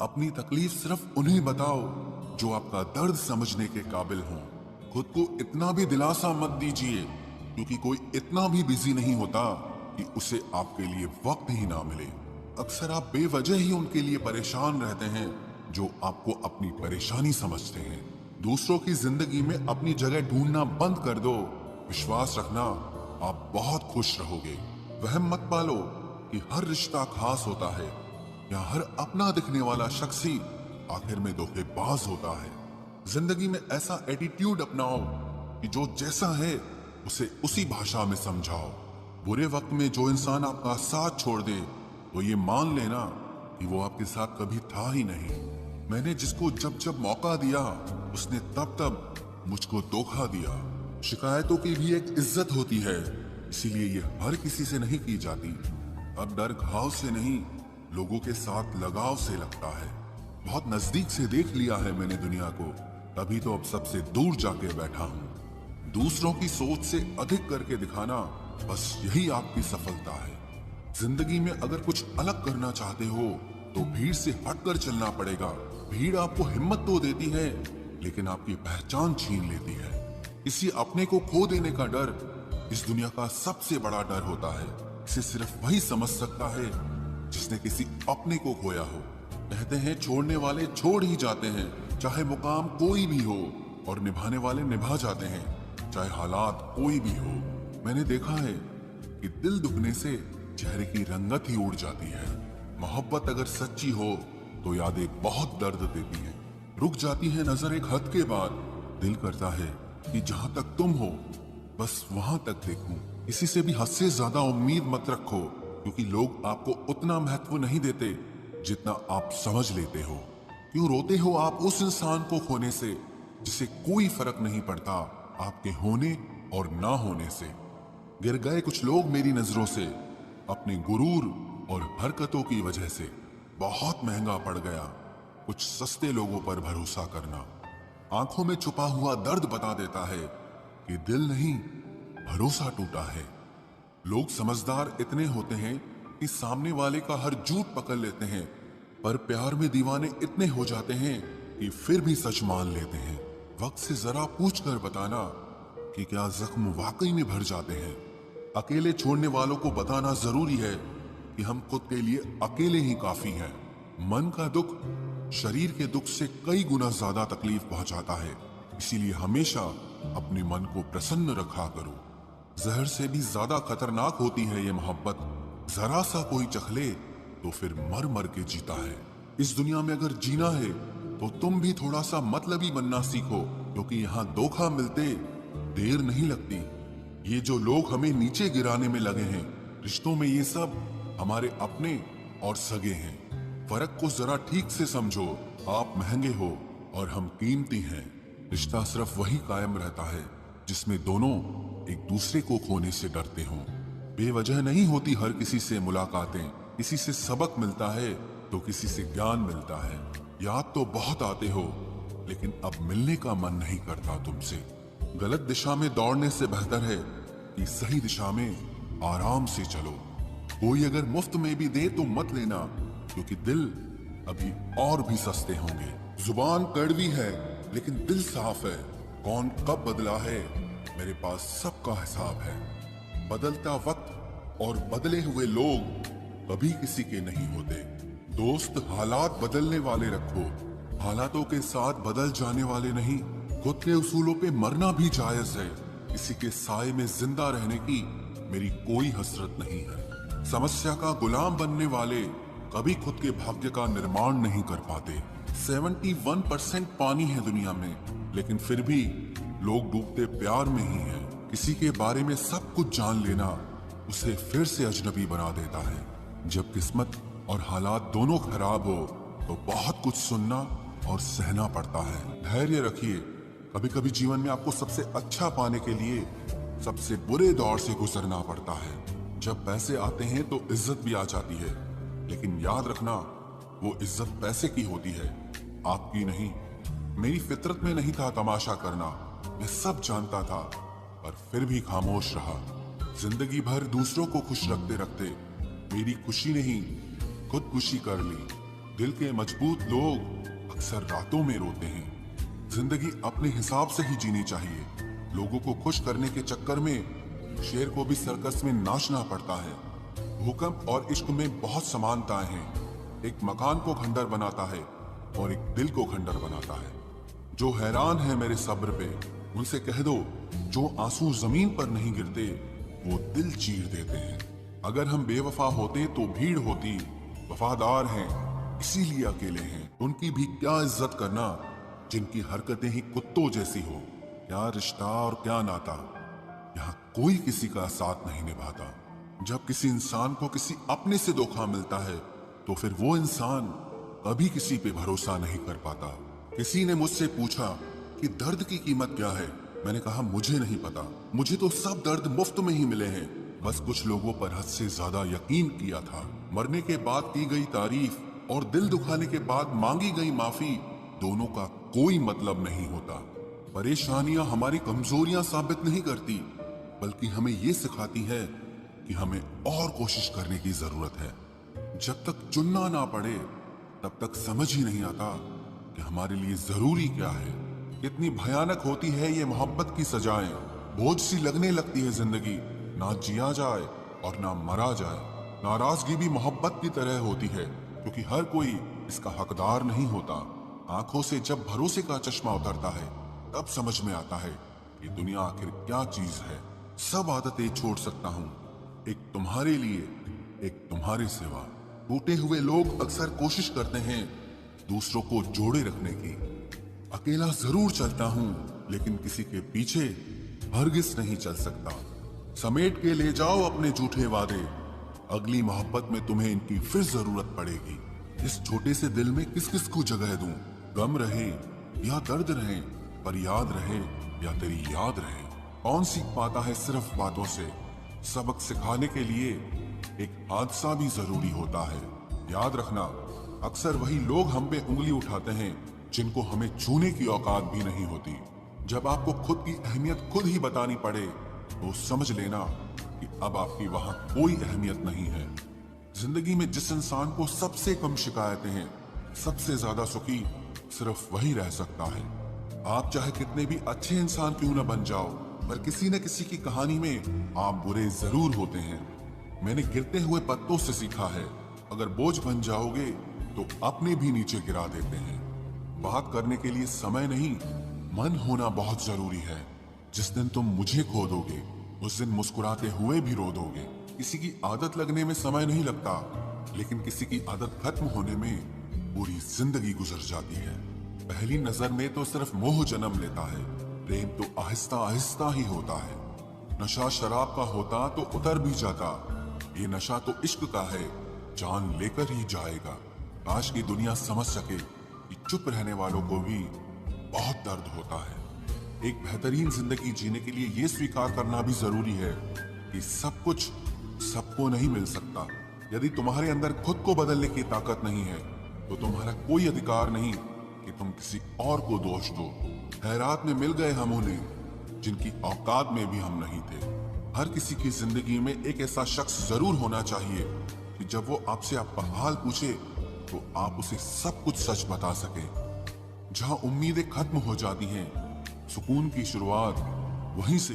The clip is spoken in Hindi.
अपनी तकलीफ सिर्फ उन्हें बताओ जो आपका दर्द समझने के काबिल हों। खुद को इतना भी दिलासा मत दीजिए, क्योंकि कोई इतना भी बिजी नहीं होता कि उसे आपके लिए वक्त ही ना मिले। अक्सर आप बेवजह ही उनके लिए परेशान रहते हैं जो आपको अपनी परेशानी समझते हैं। दूसरों की जिंदगी में अपनी जगह ढूंढना बंद कर दो। विश्वास रखना, आप बहुत खुश रहोगे। वहम मत पालो कि हर रिश्ता खास होता है या हर अपना दिखने वाला शख्स ही आखिर में धोखेबाज होता है। जिंदगी में ऐसा एटीट्यूड अपनाओ कि जो जैसा है उसे उसी भाषा में समझाओ। बुरे वक्त में जो इंसान आपका साथ छोड़ दे तो ये मान लेना कि वो आपके साथ कभी था ही नहीं। मैंने जिसको जब जब मौका दिया उसने तब तब मुझको धोखा दिया। शिकायतों की भी एक इज्जत होती है, इसीलिए ये हर किसी से नहीं की जाती। अब डर घाव से नहीं, लोगों के साथ लगाव से लगता है। बहुत नजदीक से देख लिया है मैंने दुनिया को, तभी तो अब सबसे दूर जाके बैठा हूँ। दूसरों की सोच से अधिक करके दिखाना, बस यही आपकी सफलता है। जिंदगी में अगर कुछ अलग करना चाहते हो तो भीड़ से हटकर चलना पड़ेगा। भीड़ आपको हिम्मत तो देती है, लेकिन आपकी पहचान छीन लेती है। किसी अपने को खो देने का डर इस दुनिया का सबसे बड़ा डर होता है। इसे सिर्फ वही समझ सकता है जिसने किसी अपने को खोया हो। कहते हैं छोड़ने वाले छोड़ ही जाते हैं, चाहे मुकाम कोई भी हो, और निभाने वाले निभा जाते हैं, चाहे हालात कोई भी हो। मैंने देखा है कि दिल दुखने से चेहरे की रंगत ही उड़ जाती है। मोहब्बत अगर सच्ची हो तो यादें बहुत दर्द देती हैं। रुक जाती है नजर एक हद के बाद। दिल करता है कि जहां तक तुम हो बस वहां तक देखूं। किसी से भी हद से ज्यादा उम्मीद मत रखो, क्योंकि लोग आपको उतना महत्व नहीं देते जितना आप समझ लेते हो। क्यों रोते हो आप उस इंसान को खोने से जिसे कोई फर्क नहीं पड़ता आपके होने और ना होने से। गिर गए कुछ लोग मेरी नजरों से अपने गुरूर और हरकतों की वजह से। बहुत महंगा पड़ गया कुछ सस्ते लोगों पर भरोसा करना। आंखों में छुपा हुआ दर्द बता देता है कि दिल नहीं, भरोसा टूटा है। लोग समझदार इतने होते हैं कि सामने वाले का हर झूठ पकड़ लेते हैं, पर प्यार में दीवाने इतने हो जाते हैं कि फिर भी सच मान लेते हैं। वक्त से जरा पूछ कर बताना कि क्या जख्म वाकई में भर जाते हैं। अकेले छोड़ने वालों को बताना जरूरी है कि हम खुद के लिए अकेले ही काफी हैं। मन का दुख शरीर के दुख से कई गुना ज्यादा तकलीफ पहुंचाता है, इसीलिए हमेशा अपने मन को प्रसन्न रखा करो। जहर से भी ज्यादा खतरनाक होती है ये मोहब्बत। जरा सा कोई चखले तो फिर मर मर के जीता है। इस दुनिया में अगर जीना है तो तुम भी थोड़ा सा मतलबी बनना सीखो, क्योंकि यहाँ धोखा मिलते देर नहीं लगती। ये जो लोग हमें नीचे गिराने में लगे हैं, रिश्तों में ये सब हमारे अपने और सगे हैं। फर्क को जरा ठीक से समझो। आप महंगे हो और हम कीमती हैं। रिश्ता सिर्फ वही कायम रहता है जिसमें दोनों एक दूसरे को खोने से डरते हों। बेवजह नहीं होती हर किसी से मुलाकातें। किसी से सबक मिलता है तो किसी से ज्ञान मिलता है। याद तो बहुत आते हो, लेकिन अब मिलने का मन नहीं करता तुमसे। गलत दिशा में दौड़ने से बेहतर है कि सही दिशा में आराम से चलो। कोई अगर मुफ्त में भी दे तो मत लेना, क्योंकि दिल अभी और भी सस्ते होंगे। जुबान कड़वी है लेकिन दिल साफ है। कौन कब बदला है मेरे पास सबका हिसाब है। बदलता वक्त और बदले हुए लोग कभी किसी के नहीं होते। दोस्त हालात बदलने वाले रखो, हालातों के साथ बदल जाने वाले नहीं। खुद के उसूलों पे मरना भी जायज है। किसी के साए में जिंदा रहने की मेरी कोई हसरत नहीं है। समस्या का गुलाम बनने वाले कभी खुद के भाग्य का निर्माण नहीं कर पाते। 71% पानी है दुनिया में, लेकिन फिर भी लोग डूबते प्यार में ही हैं। किसी के बारे में सब कुछ जान लेना उसे फिर से अजनबी बना देता है। जब किस्मत और हालात दोनों खराब हो तो बहुत कुछ सुनना और सहना पड़ता है। धैर्य रखिए। कभी कभी जीवन में आपको सबसे अच्छा पाने के लिए सबसे बुरे दौर से गुजरना पड़ता है। जब पैसे आते हैं तो इज्जत भी आ जाती है, लेकिन याद रखना वो इज्जत पैसे की होती है, आपकी नहीं। मेरी फितरत में नहीं था तमाशा करना, मैं सब जानता था, पर फिर भी खामोश रहा। जिंदगी भर दूसरों को खुश रखते रखते मेरी खुशी नहीं खुदकुशी कर ली। दिल के मजबूत लोग अक्सर रातों में रोते हैं। जिंदगी अपने हिसाब से ही जीनी चाहिए। लोगों को खुश करने के चक्कर में शेर को भी सर्कस में नाचना पड़ता है। भूकंप और इश्क में बहुत समानताएं हैं। एक मकान को खंडर बनाता है और एक दिल को खंडर बनाता है। जो हैरान है मेरे सब्र पे, उनसे कह दो जो आंसू जमीन पर नहीं गिरते वो दिल चीर देते हैं। अगर हम बेवफा होते तो भीड़ होती, वफादार हैं इसीलिए अकेले हैं। उनकी भी क्या इज्जत करना जिनकी हरकतें ही कुत्तों जैसी हो। क्या रिश्ता और क्या नाता, यहाँ कोई किसी का साथ नहीं निभाता। जब किसी इंसान को किसी अपने से धोखा मिलता है तो फिर वो इंसान कभी किसी पे भरोसा नहीं कर पाता। किसी ने मुझसे पूछा कि दर्द की कीमत क्या है। मैंने कहा मुझे नहीं पता, मुझे तो सब दर्द मुफ्त में ही मिले हैं। बस कुछ लोगों पर हद से ज्यादा यकीन किया था। मरने के बाद की गई तारीफ और दिल दुखाने के बाद मांगी गई माफी, दोनों का कोई मतलब नहीं होता। परेशानियां हमारी कमजोरियां साबित नहीं करती, बल्कि हमें ये सिखाती है कि हमें और कोशिश करने की जरूरत है। जब तक चुनना ना पड़े तब तक समझ ही नहीं आता कि हमारे लिए जरूरी क्या है। कितनी भयानक होती है ये मोहब्बत की सजाएं। बोझ सी लगने लगती है जिंदगी, ना जिया जाए और ना मरा जाए। नाराजगी भी मोहब्बत की तरह होती है, क्योंकि हर कोई इसका हकदार नहीं होता। आंखों से जब भरोसे का चश्मा उतरता है तब समझ में आता है कि दुनिया आखिर क्या चीज है। सब आदतें छोड़ सकता हूँ, एक तुम्हारे लिए, एक तुम्हारे सिवा। टूटे हुए लोग अक्सर कोशिश करते हैं दूसरों को जोड़े रखने की। अकेला जरूर चलता हूँ, लेकिन किसी के पीछे हरगिज नहीं चल सकता। समेट के ले जाओ अपने झूठे वादे, अगली मोहब्बत में तुम्हें इनकी फिर जरूरत पड़ेगी। इस छोटे से दिल में किस किस को जगह दूं? गम रहे या दर्द रहे, पर याद रहे या तेरी याद रहे। कौन सीख पाता है सिर्फ बातों से? सबक सिखाने के लिए एक हादसा भी जरूरी होता है। याद रखना, अक्सर वही लोग हम पे उंगली उठाते हैं जिनको हमें छूने की औकात भी नहीं होती। जब आपको खुद की अहमियत खुद ही बतानी पड़े तो समझ लेना कि अब आपकी वहां कोई अहमियत नहीं है। जिंदगी में जिस इंसान को सबसे कम शिकायतें हैं, सबसे ज्यादा सुखी सिर्फ वही रह सकता है। आप चाहे कितने भी अच्छे इंसान क्यों न बन जाओ, पर किसी न किसी की कहानी में आप बुरे जरूर होते हैं। मैंने गिरते हुए पत्तों से सीखा है, अगर बोझ बन जाओगे तो अपने भी नीचे गिरा देते हैं। बात करने के लिए समय नहीं, मन होना बहुत जरूरी है। जिस दिन तुम मुझे खो दोगे उस दिन मुस्कुराते हुए भी रो दोगे। किसी की आदत लगने में समय नहीं लगता, लेकिन किसी की आदत खत्म होने में पूरी जिंदगी गुजर जाती है। पहली नजर में तो सिर्फ मोह जन्म लेता है, प्रेम तो आहिस्ता आहिस्ता ही होता है। नशा शराब का होता तो उतर भी जाता, ये नशा तो इश्क का है, जान लेकर ही जाएगा। काश की दुनिया समझ सके कि चुप रहने वालों को भी बहुत दर्द होता है। एक बेहतरीन जिंदगी जीने के लिए ये स्वीकार करना भी जरूरी है कि सब कुछ सबको नहीं मिल सकता। यदि तुम्हारे अंदर खुद को बदलने की ताकत नहीं है तो तुम्हारा कोई अधिकार नहीं कि तुम किसी और को दोष दो। खैरात में मिल गए हम उन्हें जिनकी औकात में भी हम नहीं थे। हर किसी की जिंदगी में एक ऐसा शख्स जरूर होना चाहिए कि जब वो आपसे आपका हाल पूछे तो आप उसे सब कुछ सच बता सके। जहां उम्मीदें खत्म हो जाती हैं, सुकून की शुरुआत वहीं से